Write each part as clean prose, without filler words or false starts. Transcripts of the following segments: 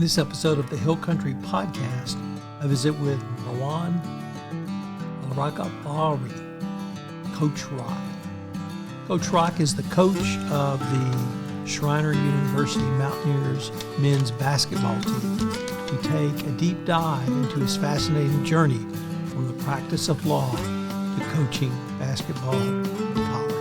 In this episode of the Hill Country Podcast, I visit with Marwan Elrakabawy, Coach Rock. Coach Rock is the coach of the Schreiner University Mountaineers men's basketball team. We take a deep dive into his fascinating journey from the practice of law to coaching basketball in college.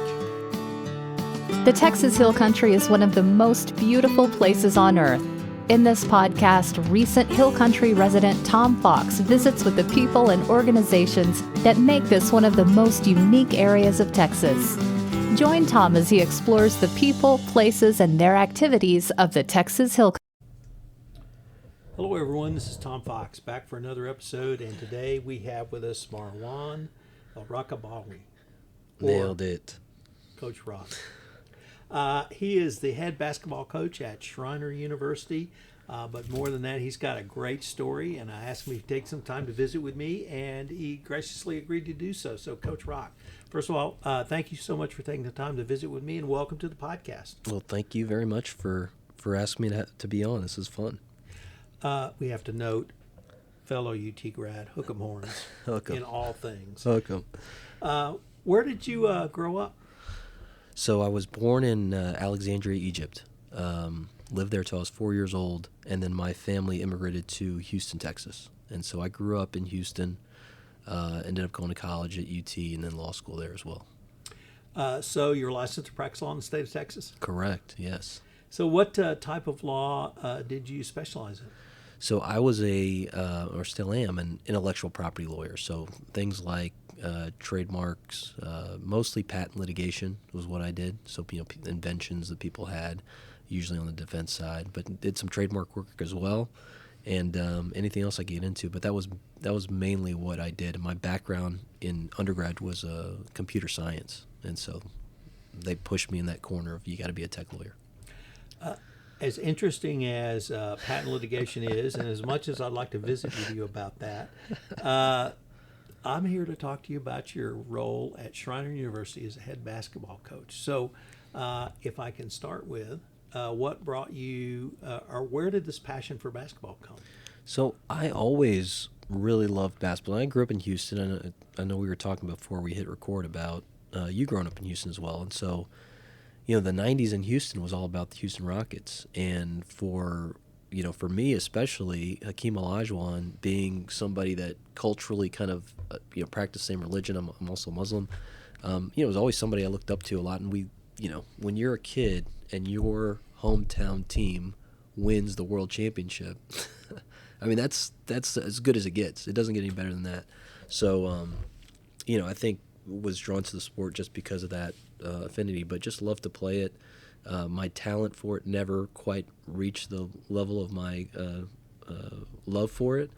The Texas Hill Country is one of the most beautiful places on earth. In this podcast, recent Hill Country resident Tom Fox visits with the people and organizations that make this one of the most unique areas of Texas. Join Tom as he explores the people, places, and their activities of the Texas Hill Country. Hello everyone, this is Tom Fox back for another episode, and today we have with us Marwan Elrakabawy. Nailed it. Coach Rock. He is the head basketball coach at Schreiner University, but more than that, he's got a great story, and I asked him if he'd take some time to visit with me, and he graciously agreed to do so. So, Coach Rock, first of all, thank you so much for taking the time to visit with me, and welcome to the podcast. Well, thank you very much for asking me to be on. This is fun. We have to note, fellow UT grad, hook 'em horns in all things. Hook 'em. Where did you grow up? So I was born in Alexandria, Egypt. Lived there till I was 4 years old, and then my family immigrated to Houston, Texas. And so I grew up in Houston, ended up going to college at UT, and then law school there as well. So you're licensed to practice law in the state of Texas? Correct, yes. So what type of law did you specialize in? So I was or still am, an intellectual property lawyer. So things like trademarks, mostly patent litigation was what I did. So, inventions that people had, usually on the defense side, but did some trademark work as well, and anything else I get into. But that was mainly what I did. And my background in undergrad was computer science, and so they pushed me in that corner of you got to be a tech lawyer. As interesting as patent litigation is, and as much as I'd like to visit with you about that, I'm here to talk to you about your role at Schreiner University as a head basketball coach. So if I can start with, what brought you, or where did this passion for basketball come? So I always really loved basketball. I grew up in Houston. I know we were talking before we hit record about you growing up in Houston as well. And so, the 90s in Houston was all about the Houston Rockets. And for me especially, Hakeem Olajuwon being somebody that culturally kind of, practiced the same religion. I'm also Muslim. It was always somebody I looked up to a lot. And when you're a kid and your hometown team wins the world championship, I mean, that's as good as it gets. It doesn't get any better than that. So, I think was drawn to the sport just because of that affinity, but just loved to play it. My talent for it never quite reached the level of my love for it,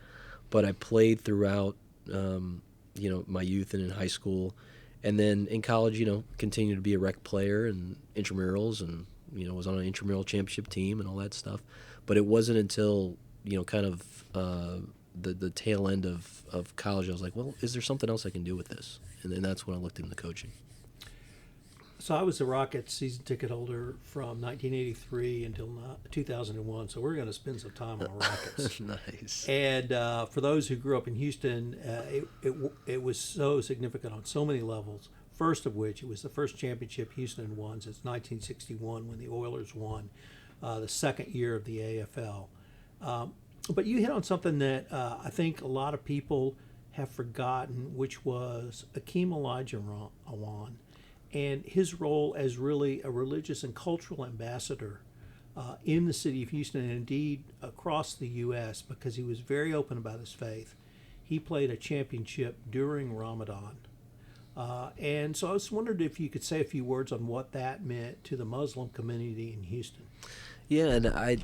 but I played throughout, my youth and in high school, and then in college, continued to be a rec player and intramurals, and was on an intramural championship team and all that stuff. But it wasn't until kind of the tail end of college, I was like, well, is there something else I can do with this? And then that's when I looked into coaching. So I was a Rockets season ticket holder from 1983 until 2001. So we're going to spend some time on the Rockets. Nice. And for those who grew up in Houston, it was so significant on so many levels. First of which, it was the first championship Houston won since 1961 when the Oilers won the second year of the AFL. But you hit on something that I think a lot of people have forgotten, which was Hakeem Olajuwon and his role as really a religious and cultural ambassador in the city of Houston and indeed across the U.S. because he was very open about his faith. He played a championship during Ramadan. And so I was wondering if you could say a few words on what that meant to the Muslim community in Houston. Yeah, and I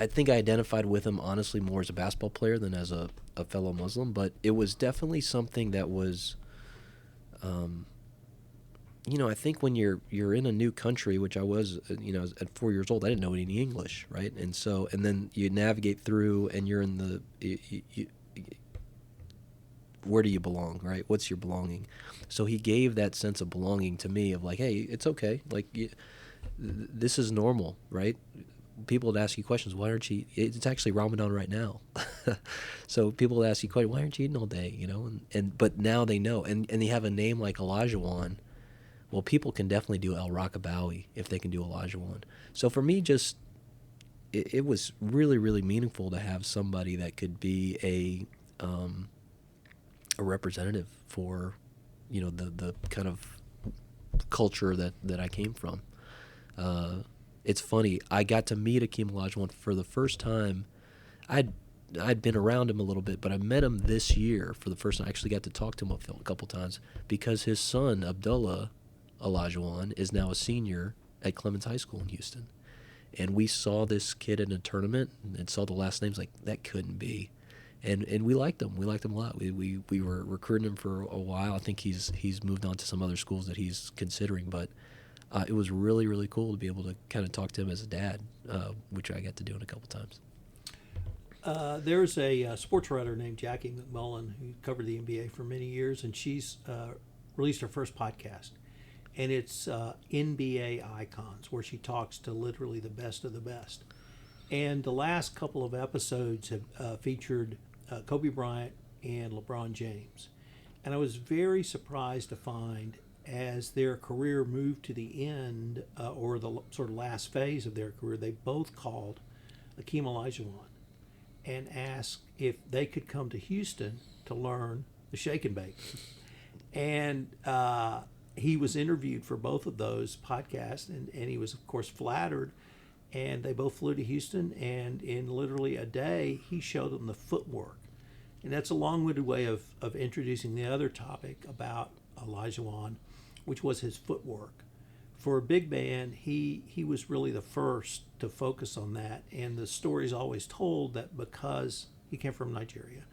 think I identified with him honestly more as a basketball player than as a fellow Muslim, but it was definitely something that was, I think when you're in a new country, which I was, at 4 years old, I didn't know any English, right? And then you navigate through, and you're in where do you belong, right? What's your belonging? So he gave that sense of belonging to me of like, hey, it's okay, like this is normal, right? people would ask you questions. Why aren't you? It's actually Ramadan right now, so people would ask you questions. Why aren't you eating all day? You know, but now they know, and you have a name like Olajuwon. Well, people can definitely do Elrakabawy if they can do Olajuwon. So for me, just it was really, really meaningful to have somebody that could be a representative for, you know, the kind of culture that I came from. It's funny. I got to meet Hakeem Olajuwon for the first time. I'd been around him a little bit, but I met him this year for the first time. I actually got to talk to him a couple times because his son, Abdullah Olajuwon, is now a senior at Clemens High School in Houston. And we saw this kid in a tournament and saw the last names, like, that couldn't be. And we liked him. We liked him a lot. We were recruiting him for a while. I think he's moved on to some other schools that he's considering, but it was really, really cool to be able to kind of talk to him as a dad, which I got to do in a couple times. There's a sports writer named Jackie McMullen who covered the NBA for many years, and she's released her first podcast. And it's NBA Icons, where she talks to literally the best of the best. And the last couple of episodes have featured Kobe Bryant and LeBron James. And I was very surprised to find, as their career moved to the end, or the sort of last phase of their career, they both called Hakeem Olajuwon and asked if they could come to Houston to learn the shake and bake. And he was interviewed for both of those podcasts, and he was, of course, flattered. And they both flew to Houston, and in literally a day, he showed them the footwork. And that's a long-winded way of introducing the other topic about Olajuwon, which was his footwork. For a big man, he was really the first to focus on that. And the story's always told that because he came from Nigeria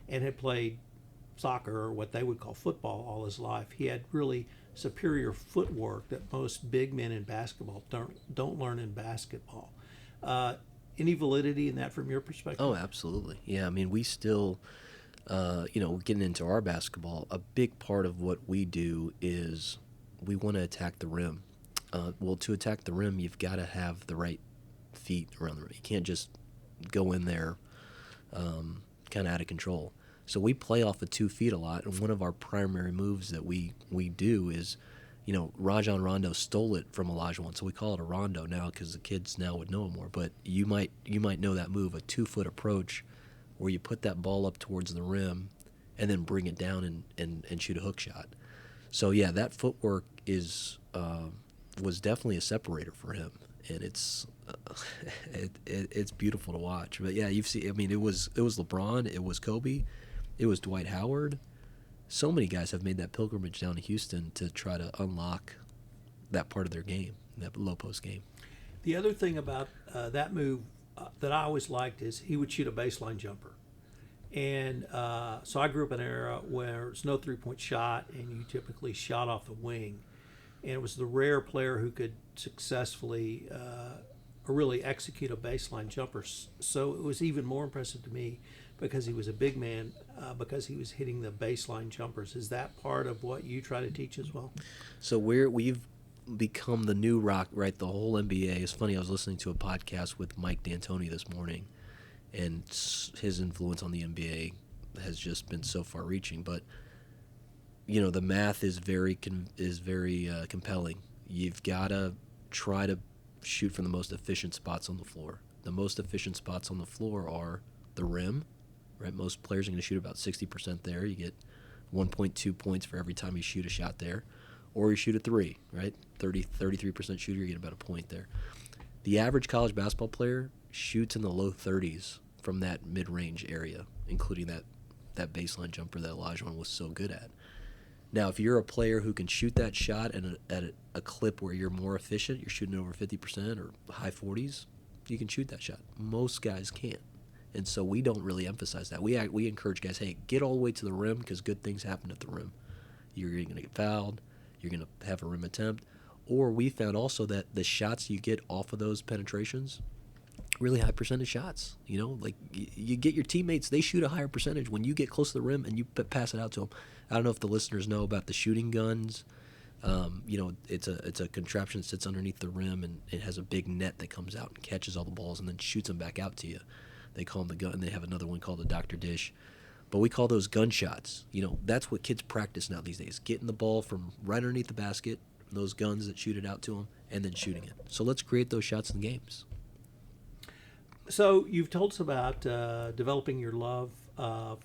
and had played soccer, or what they would call football, all his life, he had really superior footwork that most big men in basketball don't learn in basketball. Any validity in that from your perspective? Oh, absolutely. Yeah, I mean, we still, getting into our basketball, a big part of what we do is we want to attack the rim. Well, to attack the rim, you've got to have the right feet around the rim. You can't just go in there kind of out of control. So we play off of 2 feet a lot, and one of our primary moves that we do is, Rajon Rondo stole it from Olajuwon, so we call it a rondo now because the kids now would know it more. But you might know that move, a 2-foot approach, where you put that ball up towards the rim and then bring it down and shoot a hook shot. So yeah, that footwork was definitely a separator for him, and it's beautiful to watch. But yeah, you've seen. I mean, it was LeBron, it was Kobe. It was Dwight Howard. So many guys have made that pilgrimage down to Houston to try to unlock that part of their game, that low post game. The other thing about that move that I always liked is he would shoot a baseline jumper. And so I grew up in an era where there's no three-point shot, and you typically shot off the wing. And it was the rare player who could successfully really execute a baseline jumper. So it was even more impressive to me because he was a big man, because he was hitting the baseline jumpers. Is that part of what you try to teach as well? So we've become the new rock, right? The whole NBA. It's funny, I was listening to a podcast with Mike D'Antoni this morning, and his influence on the NBA has just been so far-reaching. But the math is very compelling. You've got to try to shoot from the most efficient spots on the floor. The most efficient spots on the floor are the rim, right? Most players are going to shoot about 60% there. You get 1.2 points for every time you shoot a shot there. Or you shoot a 3, right? 33% shooter, you get about a point there. The average college basketball player shoots in the low 30s from that mid-range area, including that baseline jumper that Olajuwon was so good at. Now, if you're a player who can shoot that shot at a clip where you're more efficient, you're shooting over 50% or high 40s, you can shoot that shot. Most guys can't. And so we don't really emphasize that. We encourage guys, hey, get all the way to the rim because good things happen at the rim. You're going to get fouled. You're going to have a rim attempt. Or we found also that the shots you get off of those penetrations, really high percentage shots. Like you get your teammates, they shoot a higher percentage when you get close to the rim and you pass it out to them. I don't know if the listeners know about the shooting guns It's a contraption that sits underneath the rim, and it has a big net that comes out and catches all the balls and then shoots them back out to you. They call them the gun. They have another one called the Dr. Dish, but we call those gunshots. That's what kids practice now these days: getting the ball from right underneath the basket, those guns that shoot it out to them, and then shooting it. So let's create those shots in the games. So you've told us about developing your love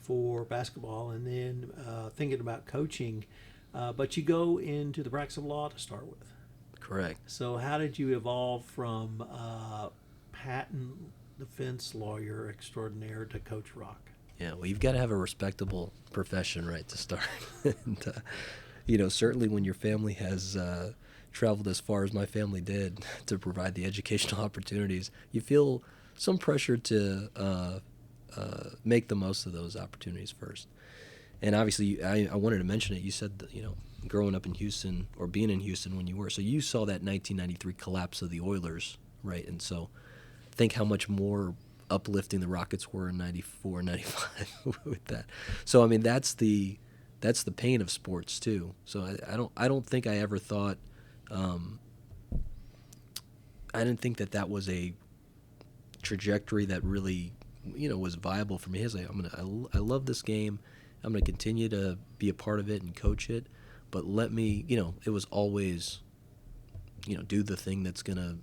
for basketball and then thinking about coaching, but you go into the practice of law to start with. Correct. So how did you evolve from patent defense lawyer extraordinaire to Coach Rock? Yeah, well, you've got to have a respectable profession, right, to start. And, certainly when your family has traveled as far as my family did to provide the educational opportunities, you feel some pressure to make the most of those opportunities first. And obviously, I wanted to mention it. You said that, growing up in Houston or being in Houston when you were, so you saw that 1993 collapse of the Oilers, right? And so think how much more uplifting the Rockets were in 94, 95 with that. So, I mean, that's the pain of sports too. So I don't think I ever thought, I didn't think that was a trajectory that really, was viable for me. I love this game. I'm going to continue to be a part of it and coach it, but let me, it was always, do the thing that's going to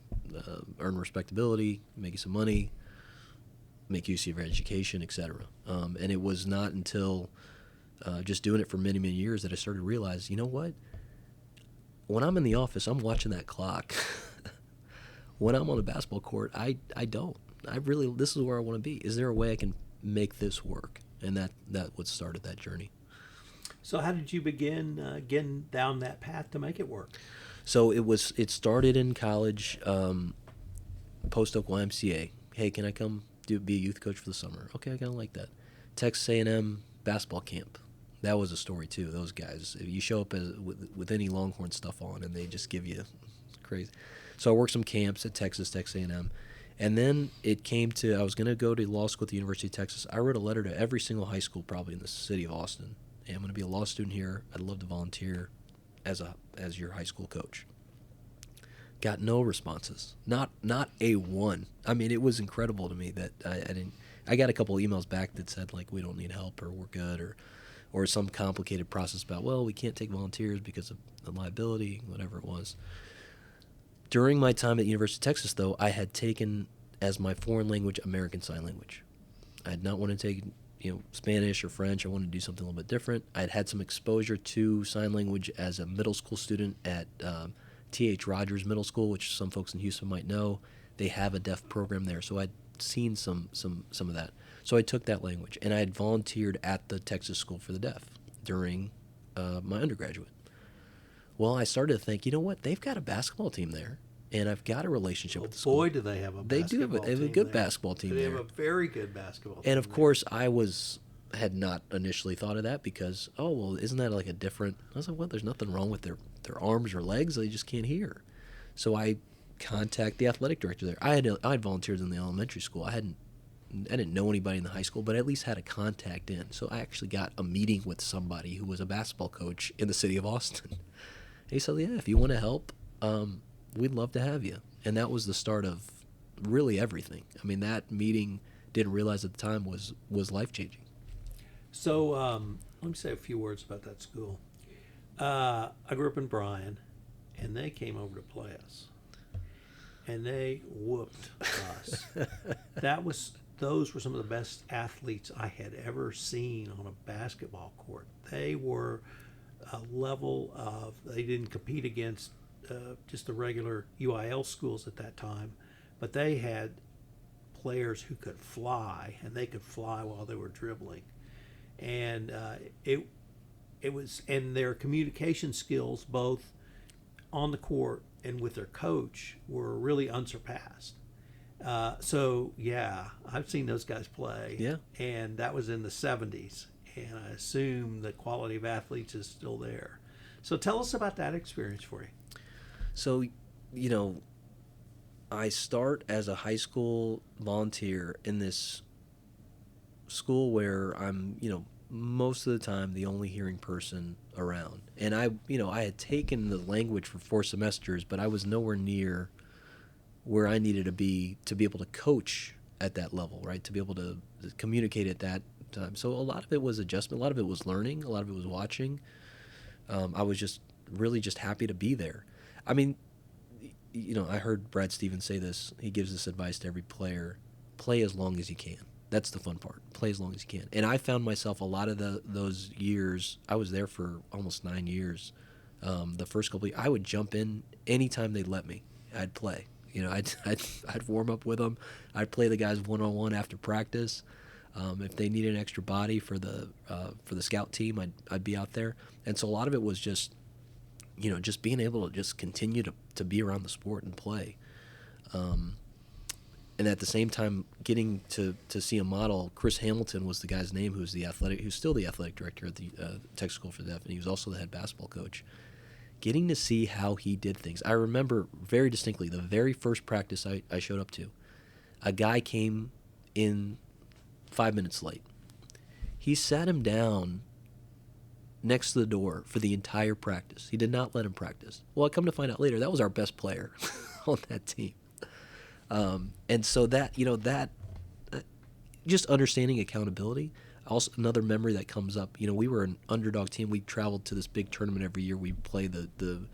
earn respectability, make you some money, make use of your education, etc. And it was not until just doing it for many, many years that I started to realize, you know what? When I'm in the office, I'm watching that clock. When I'm on a basketball court, I don't. This is where I want to be. Is there a way I can make this work? And that what started that journey. So how did you begin getting down that path to make it work? So it started in college, post-Oak YMCA. Hey, can I come be a youth coach for the summer? Okay, I kind of like that. Texas A&M basketball camp. That was a story too. Those guys, you show up with any Longhorn stuff on, and they just give you crazy. So I worked some camps at Texas A&M. And then it came to, I was going to go to law school at the University of Texas. I wrote a letter to every single high school probably in the city of Austin. Hey, I'm going to be a law student here. I'd love to volunteer as your high school coach. Got no responses. Not a one. I mean, it was incredible to me that I got a couple of emails back that said, like, we don't need help or we're good or some complicated process about, well, we can't take volunteers because of the liability, whatever it was. During my time at the University of Texas, though, I had taken as my foreign language American Sign Language. I had not wanted to take Spanish or French. I wanted to do something a little bit different. I had had some exposure to sign language as a middle school student at T.H. Rogers Middle School, which some folks in Houston might know. They have a deaf program there, so I'd seen some of that. So I took that language, and I had volunteered at the Texas School for the Deaf during my undergraduate. Well, I started to think, you know what? They've got a basketball team there, and I've got a relationship with the school. Boy, do they have a basketball team. They have a good basketball team there. They have a very good basketball team. And, of course, I had not initially thought of that because, isn't that like a different – I was like, well, there's nothing wrong with their arms or legs. They just can't hear. So I contact the athletic director there. I had volunteered in the elementary school. I didn't know anybody in the high school, but I at least had a contact in. So I actually got a meeting with somebody who was a basketball coach in the city of Austin. He said, yeah, if you want to help, we'd love to have you. And that was the start of really everything. I mean, that meeting, didn't realize at the time, was life-changing. So let me say a few words about that school. I grew up in Bryan, and they came over to play us. And they whooped us. Those were some of the best athletes I had ever seen on a basketball court. They were a level of, they didn't compete against just the regular UIL schools at that time, but they had players who could fly, and they could fly while they were dribbling. And it was, and their communication skills, both on the court and with their coach, were really unsurpassed. So yeah, I've seen those guys play. Yeah. And that was in the 70s. And I assume the quality of athletes is still there. So tell us about that experience for you. So, I start as a high school volunteer in this school where I'm, most of the time the only hearing person around. And I had taken the language for 4 semesters, but I was nowhere near where I needed to be able to coach at that level, right? To be able to communicate at that time. So a lot of it was adjustment, a lot of it was learning, a lot of it was watching. I was just really just happy to be there. I mean, I heard Brad Stevens say this. He gives this advice to every player: play as long as you can. That's the fun part. Play as long as you can. And I found myself a lot of those years. I was there for almost 9 years. The first couple of years, I would jump in anytime they'd let me. I'd play. I'd warm up with them. I'd play the guys one-on-one after practice. If they needed an extra body for the scout team, I'd be out there. And so a lot of it was just being able to just continue to be around the sport and play. And at the same time, getting to see a model. Chris Hamilton was the guy's name, who's still the athletic director at the Texas School for the Deaf, and he was also the head basketball coach. Getting to see how he did things. I remember very distinctly the very first practice I showed up to. A guy came in 5 minutes late. He sat him down next to the door for the entire practice. He did not let him practice. Well, I come to find out later, that was our best player on that team. And so that just understanding accountability. Also, another memory that comes up, we were an underdog team. We traveled to this big tournament every year. We play the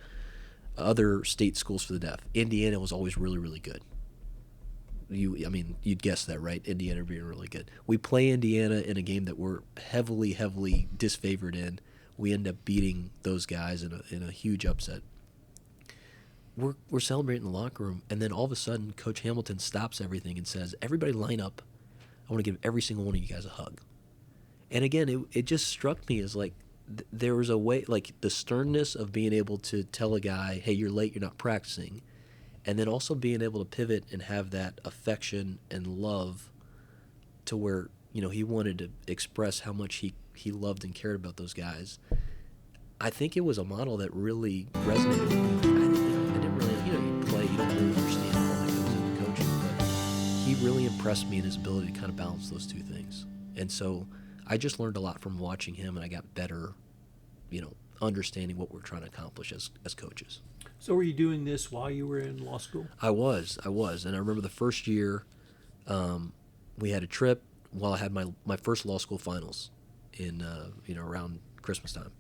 other state schools for the deaf. Indiana was always really, really good. You'd guess that, right? Indiana being really good. We play Indiana in a game that we're heavily, heavily disfavored in. We end up beating those guys in a huge upset. We're celebrating in the locker room, and then all of a sudden, Coach Hamilton stops everything and says, "Everybody line up. I want to give every single one of you guys a hug." And again, it just struck me as like there was a way, like the sternness of being able to tell a guy, "Hey, you're late, you're not practicing," and then also being able to pivot and have that affection and love to where, he wanted to express how much he loved and cared about those guys. I think it was a model that really resonated with me. I didn't really, you play, you don't really understand all that goes into coaching, but he really impressed me in his ability to kind of balance those two things. And so I just learned a lot from watching him, and I got better, understanding what we're trying to accomplish as coaches. So were you doing this while you were in law school? I was. And I remember the first year we had a trip while I had my first law school finals in, around Christmas time.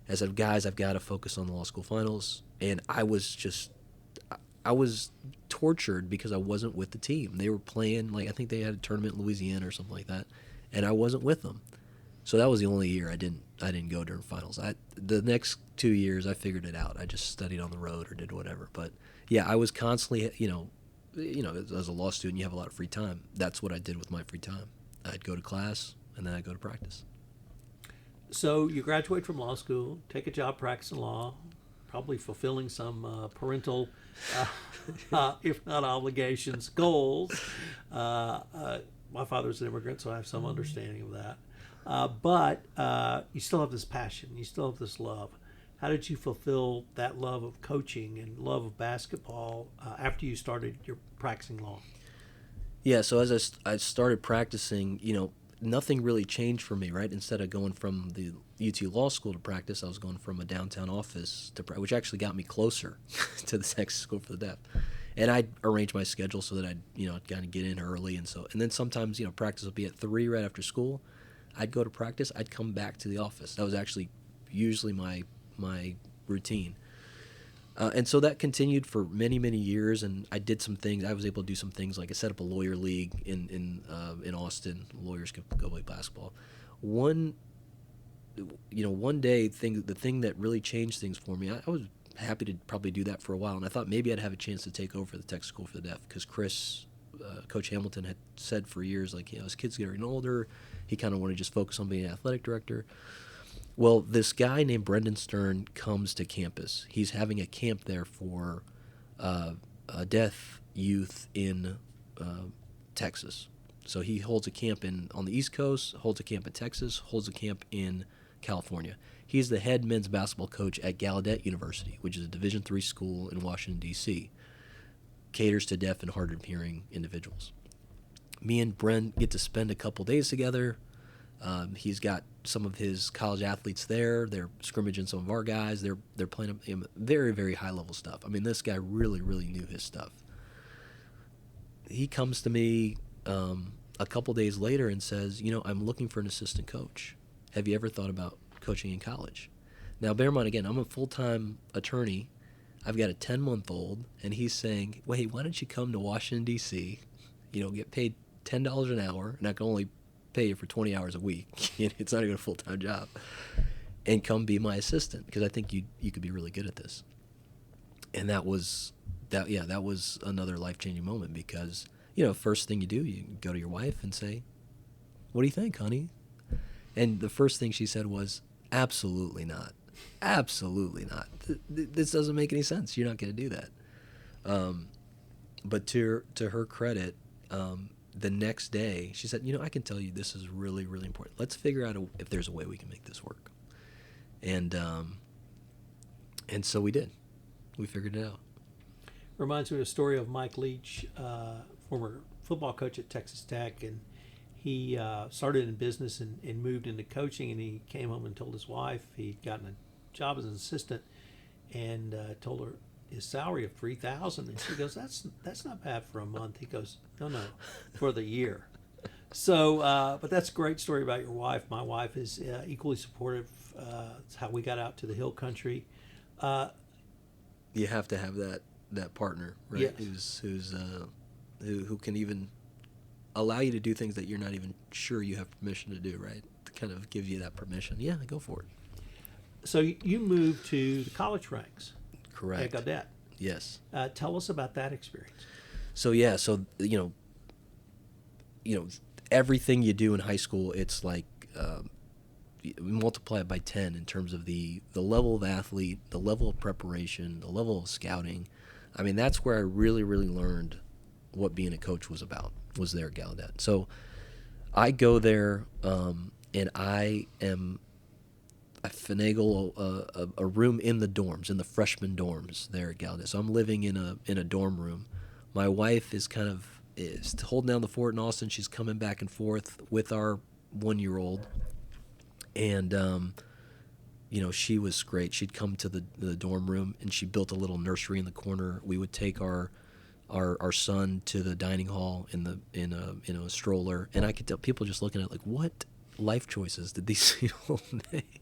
I said, guys, I've got to focus on the law school finals. And I was tortured because I wasn't with the team. They were playing, I think they had a tournament in Louisiana or something like that, and I wasn't with them. So that was the only year I didn't go during finals. The next 2 years I figured it out. I just studied on the road or did whatever. But yeah, I was constantly, as a law student, you have a lot of free time. That's what I did with my free time. I'd go to class and then I'd go to practice. So you graduate from law school, take a job practicing law, probably fulfilling some parental, if not obligations, goals. My father's an immigrant, so I have some understanding of that. But you still have this passion. You still have this love. How did you fulfill that love of coaching and love of basketball after you started your practicing law? Yeah, so as I started practicing, nothing really changed for me, right? Instead of going from the UT Law School to practice, I was going from a downtown office to which actually got me closer to the Texas School for the Deaf. And I'd arrange my schedule so that I'd kind of get in early, and then sometimes practice would be at 3 right after school. I'd go to practice. I'd come back to the office. That was actually usually my routine. And so that continued for many, many years, and I did some things. I was able to do some things, like I set up a lawyer league in Austin. Lawyers could go play basketball. One day, the thing that really changed things for me, I was happy to probably do that for a while, and I thought maybe I'd have a chance to take over the Texas School for the Deaf, because Coach Hamilton had said for years, his kid's getting older, he kind of wanted to just focus on being an athletic director. Well, this guy named Brendan Stern comes to campus. He's having a camp there for deaf youth in Texas. So he holds a camp on the East Coast, holds a camp in Texas, holds a camp in California. He's the head men's basketball coach at Gallaudet University, which is a Division III school in Washington, D.C. Caters to deaf and hard of hearing individuals. Me and Bren get to spend a couple days together. He's got some of his college athletes there. They're scrimmaging some of our guys. They're playing very, very high level stuff. I mean, this guy really, really knew his stuff. He comes to me a couple days later and says, I'm looking for an assistant coach. Have you ever thought about coaching in college? Now, bear in mind, again, I'm a full-time attorney. I've got a 10-month-old, and he's saying, wait, why don't you come to Washington, D.C., get paid $10 an hour, and I can only pay you for 20 hours a week. It's not even a full-time job. And come be my assistant, because I think you could be really good at this. And that was another life-changing moment, because, first thing you do, you go to your wife and say, what do you think, honey? And the first thing she said was, absolutely not. Absolutely not. This doesn't make any sense. You're not going to do that. But to her credit, the next day, she said, I can tell you this is really, really important. Let's figure out if there's a way we can make this work. And so we did. We figured it out. Reminds me of a story of Mike Leach, former football coach at Texas Tech, and he started in business and moved into coaching, and he came home and told his wife he'd gotten a job as an assistant, and told her his salary of $3,000, and she goes, that's not bad for a month. He goes, no, for the year. So, but that's a great story about your wife. My wife is equally supportive. It's how we got out to the hill country. You have to have that partner, right? Yes. Who can even allow you to do things that you're not even sure you have permission to do, right? To kind of give you that permission. Yeah, go for it. So you moved to the college ranks. Correct. At Gaudet. Yes. Tell us about that experience. So everything you do in high school, it's like multiply it by 10 in terms of the level of athlete, the level of preparation, the level of scouting. I mean, that's where I really, really learned what being a coach was about, was there at Gallaudet. So I go there, and I finagle a room in the dorms, in the freshman dorms there at Gallaudet. So I'm living in a dorm room. My wife is is holding down the fort in Austin. She's coming back and forth with our 1-year-old. And, she was great. She'd come to the dorm room, and she built a little nursery in the corner. We would take our son to the dining hall in a stroller, and I could tell people just looking at it like, what life choices did these people make?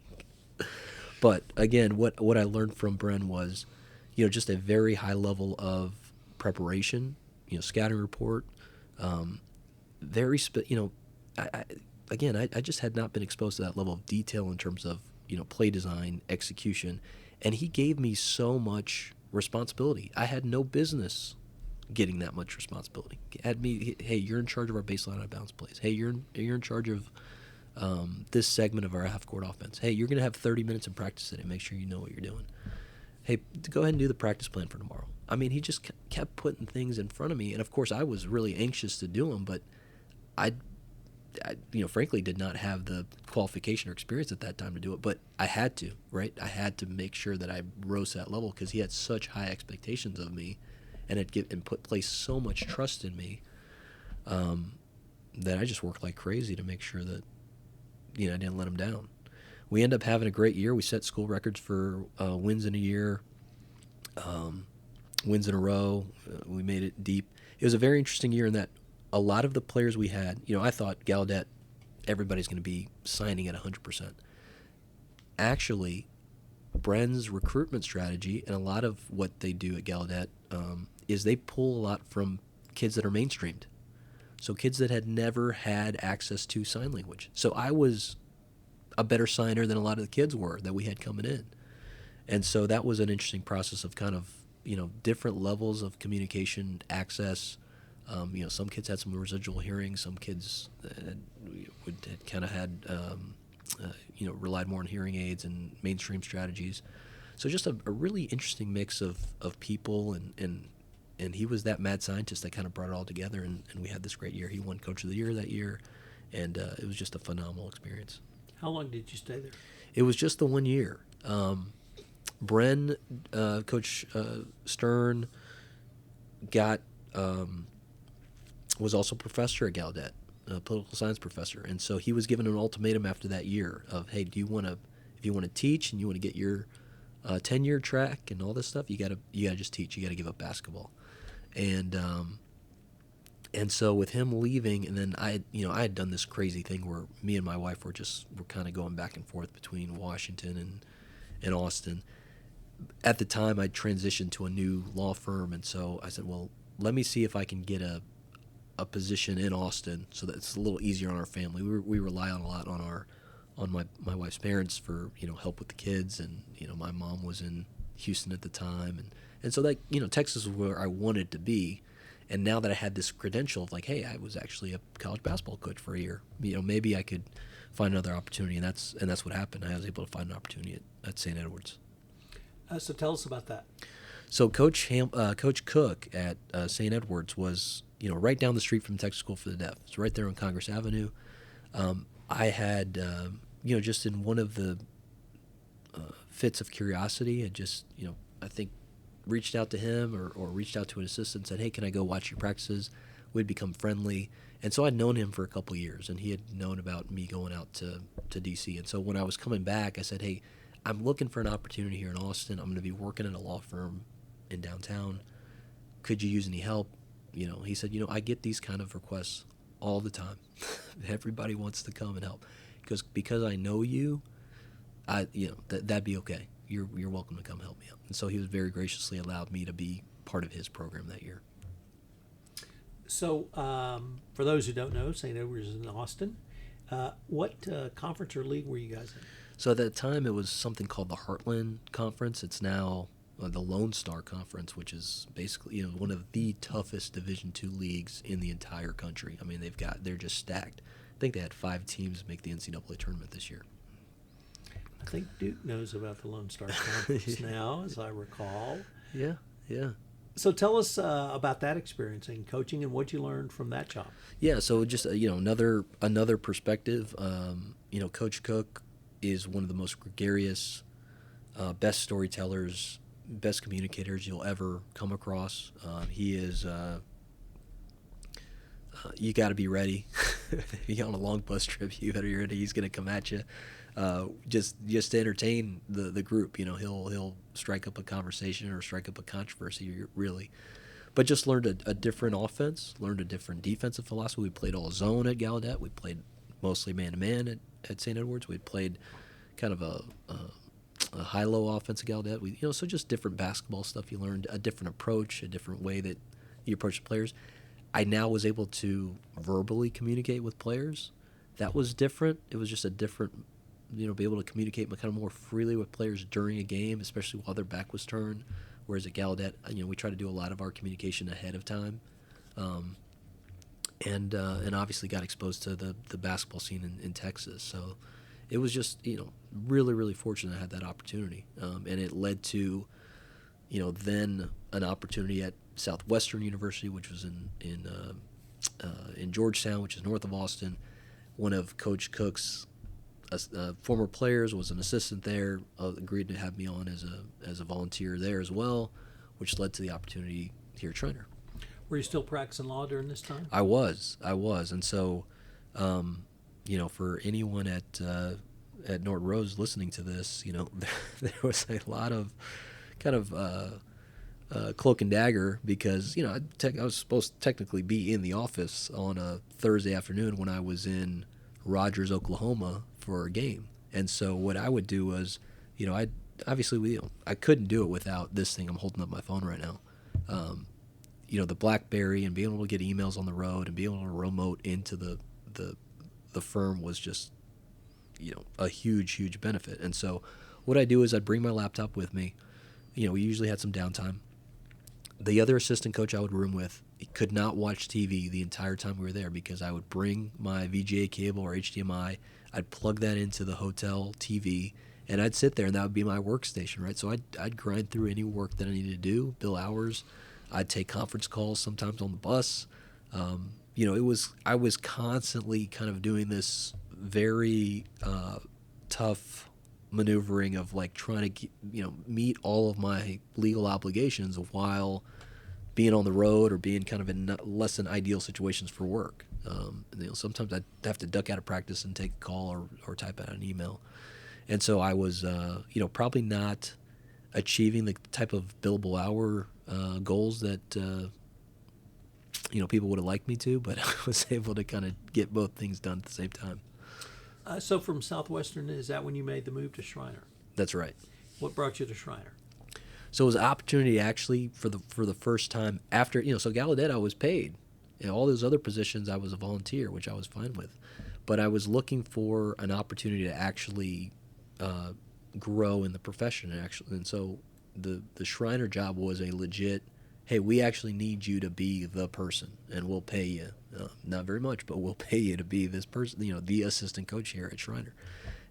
But again, what I learned from Bren was, just a very high level of preparation, scouting report, I just had not been exposed to that level of detail in terms of, play design, execution, and he gave me so much responsibility. I had no business getting that much responsibility. Hey, you're in charge of our baseline out of bounds plays. Hey, you're in charge of this segment of our half-court offense. Hey, you're going to have 30 minutes of practice today. Make sure you know what you're doing. Hey, go ahead and do the practice plan for tomorrow. I mean, he just kept putting things in front of me, and of course, I was really anxious to do them, but I frankly did not have the qualification or experience at that time to do it, but I had to, right? I had to make sure that I rose to that level because he had such high expectations of me and placed so much trust in me that I just worked like crazy to make sure that, I didn't let him down. We ended up having a great year. We set school records for wins in a year, wins in a row. We made it deep. It was a very interesting year in that a lot of the players we had, I thought Gallaudet, everybody's going to be signing at 100%. Actually, Bren's recruitment strategy and a lot of what they do at Gallaudet is they pull a lot from kids that are mainstreamed. So kids that had never had access to sign language. So I was a better signer than a lot of the kids were that we had coming in. And so that was an interesting process of kind of, different levels of communication, access. Some kids had some residual hearing. Some kids relied more on hearing aids and mainstream strategies. So just a really interesting mix of people, and he was that mad scientist that kind of brought it all together, and we had this great year. He won Coach of the Year that year, and it was just a phenomenal experience. How long did you stay there? It was just the 1 year. Bren, Coach Stern, was also a professor at Gallaudet. a political science professor, and so he was given an ultimatum after that year of, hey, if you want to teach and you want to get your tenure track and all this stuff, you gotta just teach. You gotta give up basketball, and so with him leaving, and then I had done this crazy thing where me and my wife were kind of going back and forth between Washington and Austin. At the time, I transitioned to a new law firm, and so I said, well, let me see if I can get a position in Austin so that it's a little easier on our family. We rely on a lot on my wife's parents for help with the kids, and my mom was in Houston at the time, and so that Texas was where I wanted to be. And now that I had this credential of like, hey, I was actually a college basketball coach for a year, maybe I could find another opportunity, and that's what happened. I was able to find an opportunity at St. Edward's. So tell us about that. So Coach Cook at St. Edward's was right down the street from Texas School for the Deaf. It's right there on Congress Avenue. I had just in one of the fits of curiosity, and just I think reached out to him or reached out to an assistant and said, hey, can I go watch your practices? We'd become friendly. And so I'd known him for a couple of years, and he had known about me going out to D.C. And so when I was coming back, I said, hey, I'm looking for an opportunity here in Austin. I'm going to be working at a law firm in downtown. Could you use any help? He said, I get these kind of requests all the time. Everybody wants to come and help. Because I know you, that'd be okay. You're welcome to come help me out. And so he was very graciously allowed me to be part of his program that year. So for those who don't know, St. Edward's is in Austin. What conference or league were you guys in? So at that time, it was something called the Heartland Conference. It's now the Lone Star Conference, which is basically one of the toughest Division II leagues in the entire country. I mean, they're just stacked. I think they had 5 teams make the NCAA tournament this year. I think Duke knows about the Lone Star Conference now, as I recall. Yeah. So tell us about that experience in coaching and what you learned from that job. Yeah, so just another perspective. Coach Cook is one of the most gregarious, best storytellers, best communicators you'll ever come across. He is. You got to be ready. If you're on a long bus trip, you better be ready. He's going to come at you. Just to entertain the group, he'll strike up a conversation or strike up a controversy, really. But just learned a different offense, learned a different defensive philosophy. We played all zone at Gallaudet. We played mostly man-to-man at St. Edward's. We played kind of a high-low offense at Gallaudet. So just different basketball stuff. You learned a different approach, a different way that you approach the players. I now was able to verbally communicate with players. That was different. It was just a different, be able to communicate kind of more freely with players during a game, especially while their back was turned. Whereas at Gallaudet, we try to do a lot of our communication ahead of time, and obviously got exposed to the basketball scene in Texas. So it was just really, really fortunate I had that opportunity, and it led to then an opportunity at Southwestern University, which was in Georgetown, which is north of Austin. One of Coach Cook's former players was an assistant there, agreed to have me on as a volunteer there as well, which led to the opportunity here at Schreiner. Were you still practicing law during this time? I was, and so for anyone at Norton Rose listening to this, there was a lot of kind of cloak and dagger, because I was supposed to technically be in the office on a Thursday afternoon when I was in Rogers, Oklahoma for a game. And so what I would do was, I couldn't do it without this thing. I'm holding up my phone right now. The BlackBerry and being able to get emails on the road and being able to remote into the firm was just, a huge benefit. And so what I do is I'd bring my laptop with me. We usually had some downtime. The other assistant coach I would room with could not watch TV the entire time we were there, because I would bring my VGA cable or HDMI, I'd plug that into the hotel TV, and I'd sit there, and that would be my workstation, right? So I'd grind through any work that I needed to do, bill hours. I'd take conference calls sometimes on the bus. I was constantly kind of doing this very tough maneuvering of like trying to meet all of my legal obligations while being on the road or being kind of in less than ideal situations for work. Sometimes I'd have to duck out of practice and take a call or type out an email. And so I was, probably not achieving the type of billable hour goals that, people would have liked me to, but I was able to kind of get both things done at the same time. So from Southwestern, is that when you made the move to Schreiner? That's right. What brought you to Schreiner? So it was an opportunity actually for the first time after, so Gallaudet I was paid. All those other positions I was a volunteer, which I was fine with. But I was looking for an opportunity to actually grow in the profession. And so the Schreiner job was a legit, hey, we actually need you to be the person, and we'll pay you. Not very much, but we'll pay you to be this person, the assistant coach here at Schreiner.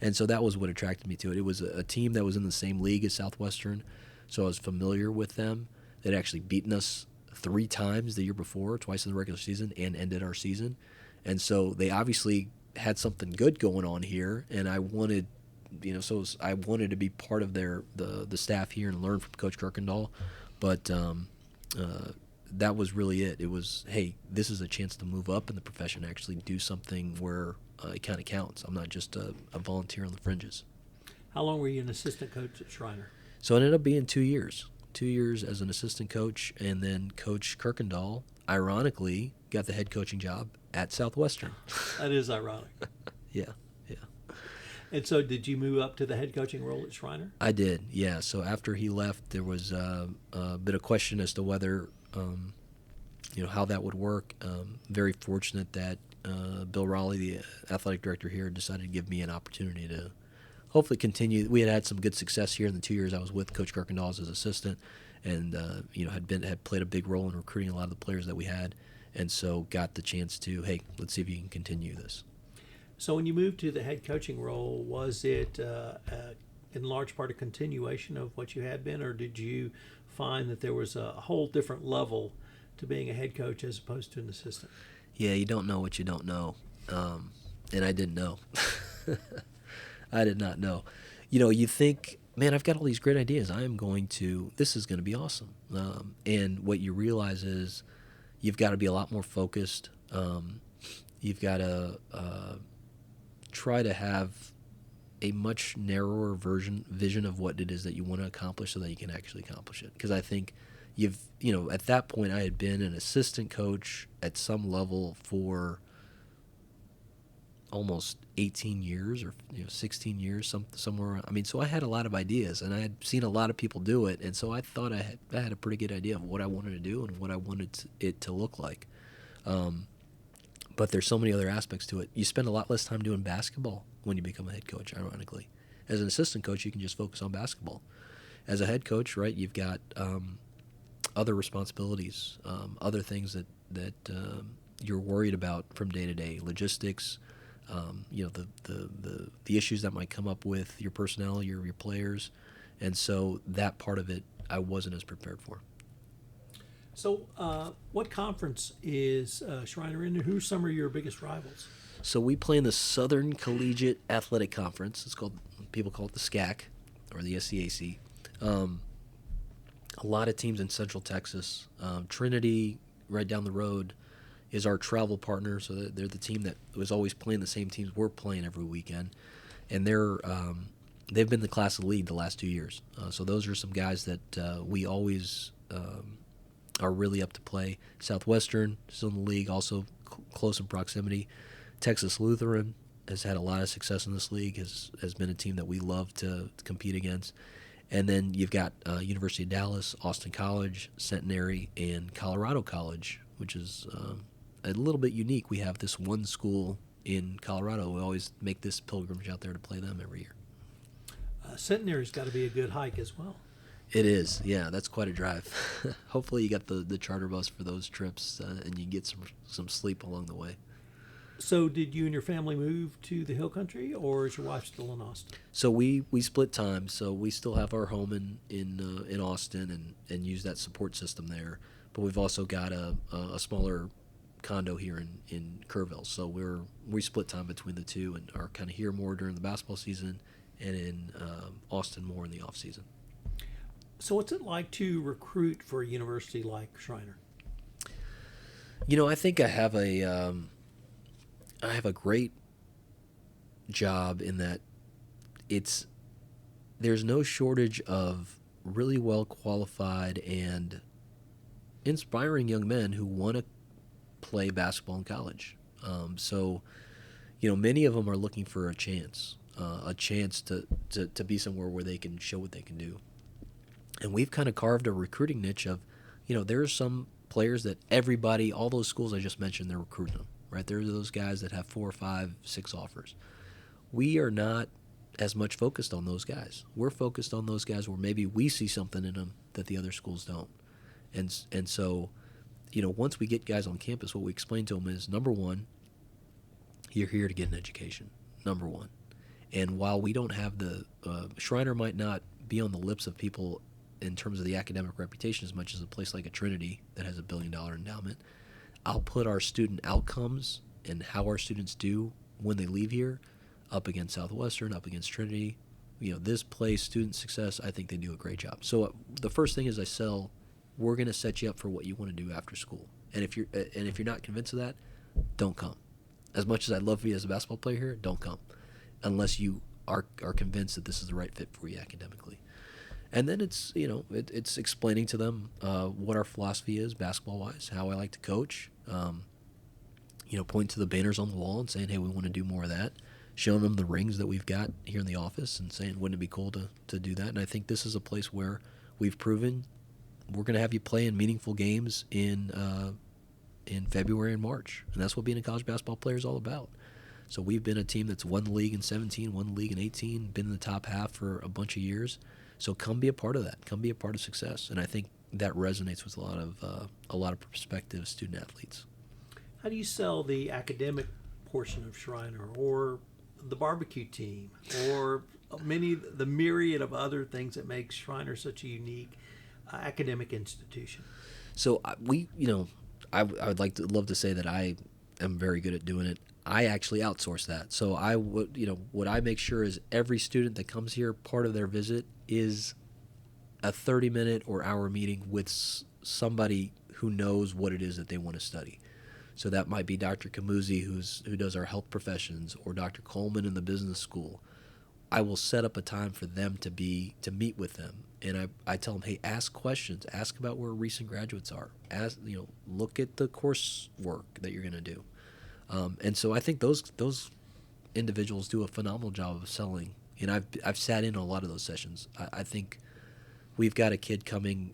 And so that was what attracted me to it. It was a team that was in the same league as Southwestern, so I was familiar with them. They'd actually beaten us 3 times the year before, twice in the regular season, and ended our season. And so they obviously had something good going on here, and I wanted, I wanted to be part of the staff here and learn from Coach Kirkendall. But that was really it. It was, hey, this is a chance to move up in the profession, actually do something where it kind of counts. I'm not just a volunteer on the fringes. How long were you an assistant coach at Schreiner? So it ended up being 2 years. 2 years as an assistant coach, and then Coach Kirkendall, ironically, got the head coaching job at Southwestern. That is ironic. Yeah. And so did you move up to the head coaching role at Schreiner? I did, yeah. So after he left, there was a bit of question as to whether, how that would work. Very fortunate that Bill Raleigh, the athletic director here, decided to give me an opportunity to hopefully continue. We had some good success here in the 2 years I was with Coach Kirkendall as his assistant, and had played a big role in recruiting a lot of the players that we had, and so got the chance to, hey, let's see if you can continue this. So when you moved to the head coaching role, was it in large part a continuation of what you had been, or did you find that there was a whole different level to being a head coach as opposed to an assistant? Yeah, you don't know what you don't know, and I didn't know. I did not know. You think, man, I've got all these great ideas. This is going to be awesome. And what you realize is you've got to be a lot more focused. You've got to try to have a much narrower vision of what it is that you want to accomplish so that you can actually accomplish it. Because I think at that point I had been an assistant coach at some level for almost 18 years or 16 years, somewhere. I mean, so I had a lot of ideas, and I had seen a lot of people do it, and so I thought I had a pretty good idea of what I wanted to do and what I wanted it to look like. But there's so many other aspects to it. You spend a lot less time doing basketball when you become a head coach, ironically. As an assistant coach, you can just focus on basketball. As a head coach, right, you've got other responsibilities, other things that you're worried about from day to day, logistics, the issues that might come up with your personnel, your players, and so that part of it I wasn't as prepared for. So what conference is Schreiner in, and who are some of your biggest rivals? So we play in the Southern Collegiate Athletic Conference. People call it the SCAC, or the SCAC. A lot of teams in Central Texas. Trinity, right down the road, is our travel partner. So they're the team that was always playing the same teams we're playing every weekend, and they've been the class of the league the last 2 years. So those are some guys that we always are really up to play. Southwestern, still in the league, also close in proximity. Texas Lutheran has had a lot of success in this league, has been a team that we love to compete against. And then you've got University of Dallas, Austin College, Centenary, and Colorado College, which is a little bit unique. We have this one school in Colorado. We always make this pilgrimage out there to play them every year. Centenary's got to be a good hike as well. It is, yeah. That's quite a drive. Hopefully you got the charter bus for those trips, and you get some sleep along the way. So did you and your family move to the Hill Country, or is your wife still in Austin? So we split time. So we still have our home in Austin and use that support system there. But we've also got a smaller condo here in Kerrville. So we split time between the two and are kind of here more during the basketball season and in Austin more in the off season. So what's it like to recruit for a university like Schreiner? I think I have a I have a great job in that there's no shortage of really well qualified and inspiring young men who want to play basketball in college. So, many of them are looking for a chance to be somewhere where they can show what they can do. And we've kind of carved a recruiting niche of, there's some players that everybody, all those schools I just mentioned, they're recruiting them, right? There's those guys that have 4 or 5, 6 offers. We are not as much focused on those guys. We're focused on those guys where maybe we see something in them that the other schools don't. And so, once we get guys on campus, what we explain to them is, number one, you're here to get an education, number one. And while we don't have Schreiner might not be on the lips of people in terms of the academic reputation as much as a place like a Trinity that has $1 billion endowment, I'll put our student outcomes and how our students do when they leave here up against Southwestern, up against Trinity. This place, student success, I think they do a great job. So the first thing is we're going to set you up for what you want to do after school. And if you're not convinced of that, don't come. As much as I'd love for you as a basketball player here, don't come unless you are convinced that this is the right fit for you academically. And then it's it's explaining to them what our philosophy is basketball-wise, how I like to coach. Point to the banners on the wall and saying, hey, we want to do more of that. Showing them the rings that we've got here in the office and saying, wouldn't it be cool to do that? And I think this is a place where we've proven we're going to have you play in meaningful games in February and March. And that's what being a college basketball player is all about. So we've been a team that's won the league in 17, won the league in 18, been in the top half for a bunch of years. So come be a part of that. Come be a part of success. And I think that resonates with a lot of prospective student athletes. How do you sell the academic portion of Schreiner, or the barbecue team, or the myriad of other things that make Schreiner such a unique academic institution? So I would love to say that I am very good at doing it. I actually outsource that. So what I make sure is every student that comes here, part of their visit is a 30-minute or hour meeting with somebody who knows what it is that they want to study. So that might be Dr. Camuzzi, who does our health professions, or Dr. Coleman in the business school. I will set up a time for them to meet with them, and I tell them, hey, ask questions, ask about where recent graduates are, look at the coursework that you're going to do, and so I think those individuals do a phenomenal job of selling. And I've sat in on a lot of those sessions. I think we've got a kid coming,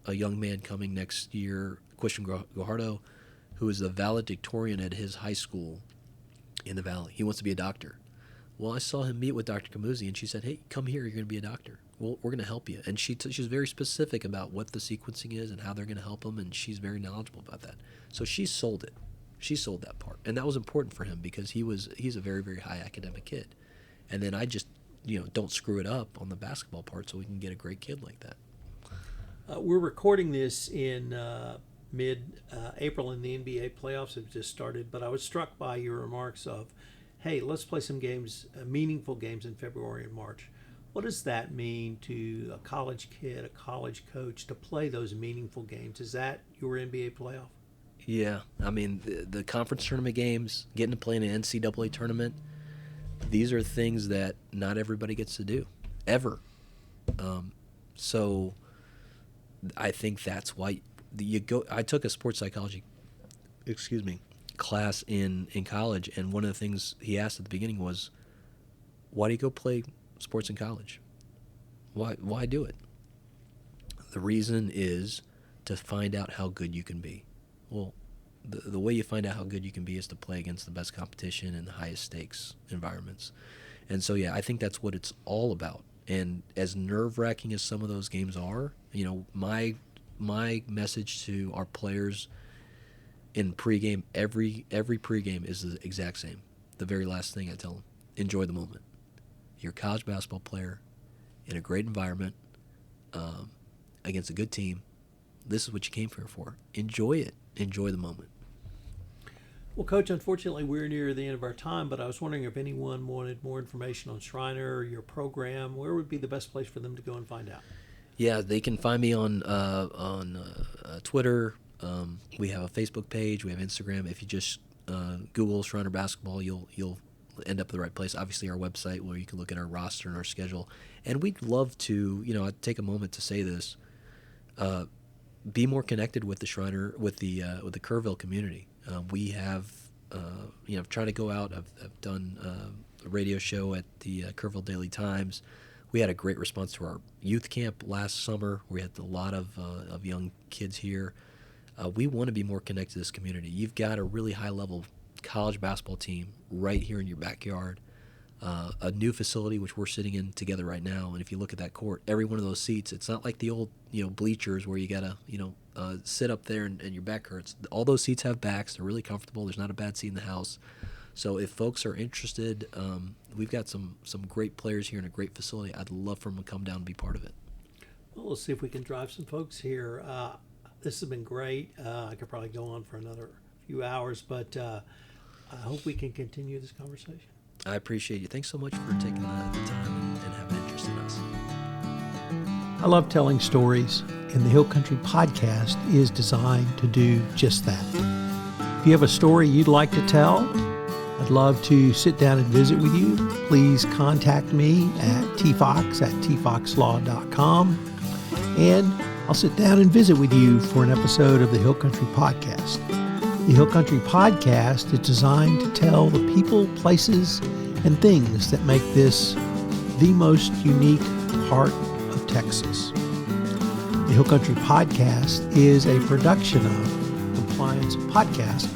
a young man coming next year, Christian Guajardo, who is the valedictorian at his high school in the Valley. He wants to be a doctor. Well, I saw him meet with Dr. Camuzzi, and she said, hey, come here, you're going to be a doctor. Well, we're going to help you. And she was very specific about what the sequencing is and how they're going to help him, and she's very knowledgeable about that. So she sold it. She sold that part. And that was important for him because he's a very, very high academic kid. And then I just, don't screw it up on the basketball part so we can get a great kid like that. We're recording this in mid-April, and the NBA playoffs have just started, but I was struck by your remarks of, hey, let's play some games, meaningful games in February and March. What does that mean to a college kid, a college coach, to play those meaningful games? Is that your NBA playoff? Yeah. I mean, the conference tournament games, getting to play in an NCAA tournament, these are things that not everybody gets to do, ever. So I think that's why I took a sports psychology, class in college, and one of the things he asked at the beginning was, why do you go play sports in college? Why do it? The reason is to find out how good you can be. Well, the way you find out how good you can be is to play against the best competition in the highest stakes environments. And so, yeah, I think that's what it's all about. And as nerve-wracking as some of those games are, my message to our players in pregame, every pregame is the exact same. The very last thing I tell them, enjoy the moment. You're a college basketball player in a great environment against a good team. This is what you came here for. Enjoy it. Enjoy the moment. Well, Coach, unfortunately, we're near the end of our time, but I was wondering if anyone wanted more information on Schreiner or your program, where would be the best place for them to go and find out? Yeah, they can find me on Twitter. We have a Facebook page. We have Instagram. If you just Google Schreiner basketball, you'll end up at the right place. Obviously, our website where you can look at our roster and our schedule. And we'd love to, I'd take a moment to say this: be more connected with the Schreiner, with the Kerrville community. We have, trying to go out. I've done a radio show at the Kerrville Daily Times. We had a great response to our youth camp last summer. We had a lot of young kids here. We want to be more connected to this community. You've got a really high-level college basketball team right here in your backyard, a new facility which we're sitting in together right now. And if you look at that court, every one of those seats, it's not like the old bleachers where you gotta sit up there and your back hurts. All those seats have backs. They're really comfortable. There's not a bad seat in the house. So if folks are interested, we've got some great players here in a great facility. I'd love for them to come down and be part of it. Well, we'll see if we can drive some folks here. This has been great. I could probably go on for another few hours, but I hope we can continue this conversation. I appreciate you. Thanks so much for taking the time and having an interest in us. I love telling stories, and the Hill Country Podcast is designed to do just that. If you have a story you'd like to tell, I'd love to sit down and visit with you. Please contact me at tfox@tfoxlaw.com, and I'll sit down and visit with you for an episode of the Hill Country Podcast. The Hill Country Podcast is designed to tell the people, places, and things that make this the most unique part of Texas. The Hill Country Podcast is a production of Compliance Podcast